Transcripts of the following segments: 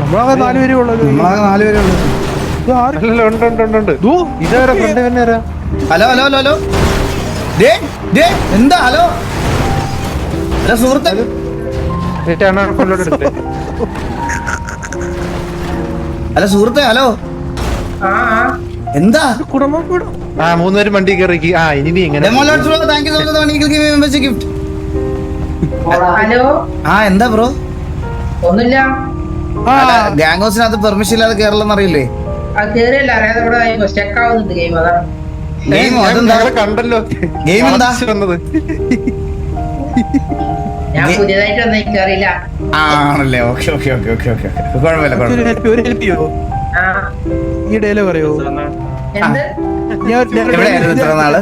നമ്മളാകെ 4 പേരേ ഉള്ളൂ. Hello hello hello hello എന്താ ഹലോ ഹലോ സുഹൃത്തെ ഹലോ സുഹൃത്തെ ഹലോ എന്താ കുടുംബം 3 പേരും വണ്ടി കയറി. ഇനി എങ്ങനെ ഹലോ എന്താ ബ്രോ ഒന്നുമില്ല. ഗാങ് ഹൗസിനകത്ത് പെർമിഷൻ ഇല്ലാതെ കേരളം അറിയില്ലേ? അത് കേറിയല്ല അറിയാതെ ഇവിടെ സ്റ്റക്ക് ആവുന്നുണ്ട് ഗെയിം. അതാണ് കണ്ടല്ലോ ഗെയിം എന്താ ഞാൻ പുതിയതായിട്ട് വന്ന എനിക്കറിയില്ല. ആണല്ലേ? Okay okay okay okay okay കുഴപ്പമില്ല കുഴപ്പമില്ല. ഈ ഡയലോഗ് അറിയോ? എന്ത് എവിടെയായിരുന്നു ഇത്ര നാള്?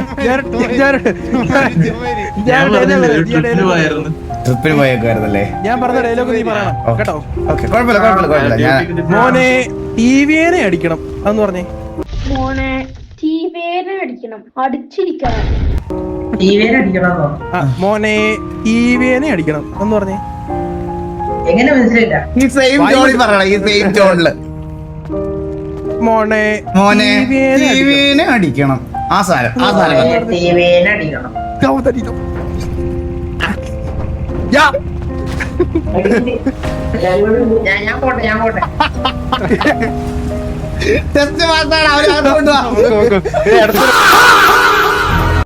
ട്രിപ്പിന് പോയേക്കുവായിരുന്നല്ലേ? ഞാൻ പറഞ്ഞ ഡയലോഗ് നീ പറയണം കേട്ടോ. ഓക്കെ കുഴപ്പമില്ല കുഴപ്പമില്ല കുഴപ്പമില്ല. മോനെ ടിവിയെ അടിക്കണം എന്ന് പറഞ്ഞേ. മോനെ ടിവിയെ അടിക്കണം, അടിച്ചിരിക്കണം. അടിക്കണമെന്നോ? മോനെ ടിവിയെ അടിക്കണം എന്ന് പറഞ്ഞേ. എങ്ങനെ മനസ്സിലായില്ല? ഈ സെയിം ടോണിൽ പറയണം, ഈ സെയിം ടോണില്. മോനെ മോനെ ടിവിനെ അടിക്കണം. ആ സാധനം ടിവിനെ അടിക്കണം. ഞാൻ പോട്ടെ ഞാൻ പോട്ടെ. ടെസ്റ്റ് പാസ്സാണ്. അവര്